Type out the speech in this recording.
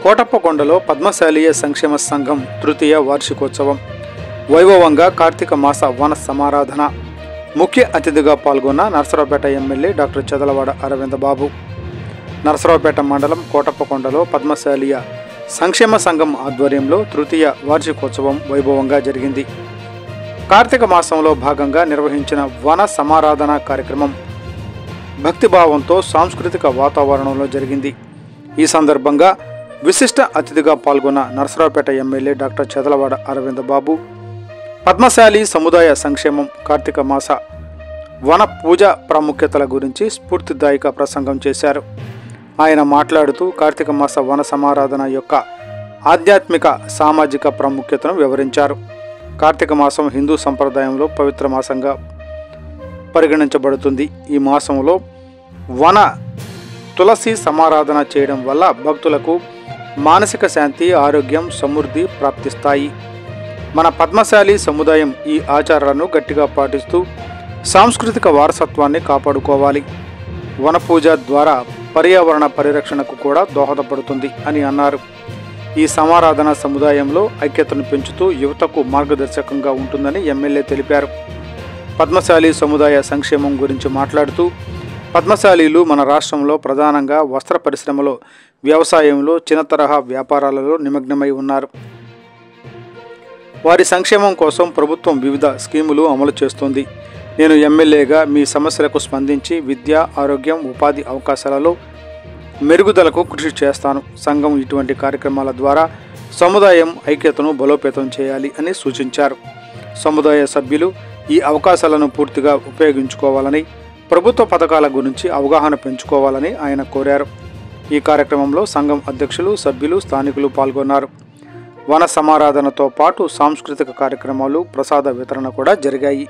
కోటప్పకొండలో పద్మశాలీయ సంక్షేమ సంఘం తృతీయ వార్షికోత్సవం వైభవంగా కార్తీక మాస వన సమారాధన. ముఖ్య అతిథిగా పాల్గొన్న నరసరావుపేట ఎమ్మెల్యే డాక్టర్ చదలవాడ అరవింద బాబు. నరసరావుపేట మండలం కోటప్పకొండలో పద్మశాలీయ సంక్షేమ సంఘం ఆధ్వర్యంలో తృతీయ వార్షికోత్సవం వైభవంగా జరిగింది. కార్తీక మాసంలో భాగంగా నిర్వహించిన వన సమారాధన కార్యక్రమం భక్తిభావంతో సాంస్కృతిక వాతావరణంలో జరిగింది. ఈ సందర్భంగా విశిష్ట అతిథిగా పాల్గొన్న నరసరావుపేట ఎమ్మెల్యే డాక్టర్ చదలవాడ అరవింద బాబు పద్మశాలి సముదాయ సంక్షేమం కార్తీక మాస వన పూజ ప్రాముఖ్యతల గురించి స్ఫూర్తిదాయక ప్రసంగం చేశారు. ఆయన మాట్లాడుతూ కార్తీక మాస వన సమారాధన యొక్క ఆధ్యాత్మిక సామాజిక ప్రాముఖ్యతను వివరించారు. కార్తీక మాసం హిందూ సంప్రదాయంలో పవిత్ర మాసంగా పరిగణించబడుతుంది. ఈ మాసంలో వన తులసి సమారాధన చేయడం వల్ల భక్తులకు మానసిక శాంతి, ఆరోగ్యం, సమృద్ధి ప్రాప్తిస్తాయి. మన పద్మశాలి సముదాయం ఈ ఆచారాలను గట్టిగా పాటిస్తూ సాంస్కృతిక వారసత్వాన్ని కాపాడుకోవాలి. వన పూజ ద్వారా పర్యావరణ పరిరక్షణకు కూడా దోహదపడుతుంది అని అన్నారు. ఈ సమారాధన సముదాయంలో ఐక్యతను పెంచుతూ యువతకు మార్గదర్శకంగా ఉంటుందని ఎమ్మెల్యే తెలిపారు. పద్మశాలి సముదాయ సంక్షేమం గురించి మాట్లాడుతూ పద్మశాలీలు మన రాష్ట్రంలో ప్రధానంగా వస్త్ర పరిశ్రమలో, వ్యవసాయంలో, చిన్న తరహా వ్యాపారాలలో నిమగ్నమై ఉన్నారు. వారి సంక్షేమం కోసం ప్రభుత్వం వివిధ స్కీములు అమలు చేస్తుంది. నేను ఎమ్మెల్యేగా మీ సమస్యలకు స్పందించి విద్య, ఆరోగ్యం, ఉపాధి అవకాశాలలో మెరుగుదలకు కృషి చేస్తాను. సంఘం ఇటువంటి కార్యక్రమాల ద్వారా సముదాయం ఐక్యతను బలోపేతం చేయాలి అని సూచించారు. సముదాయ సభ్యులు ఈ అవకాశాలను పూర్తిగా ఉపయోగించుకోవాలని, ప్రభుత్వ పథకాల గురించి అవగాహన పెంచుకోవాలని ఆయన కోరారు. ఈ కార్యక్రమంలో సంఘం అధ్యక్షులు, సభ్యులు, స్థానికులు పాల్గొన్నారు. వన సమారాధనతో పాటు సాంస్కృతిక కార్యక్రమాలు, ప్రసాద వితరణ కూడా జరిగాయి.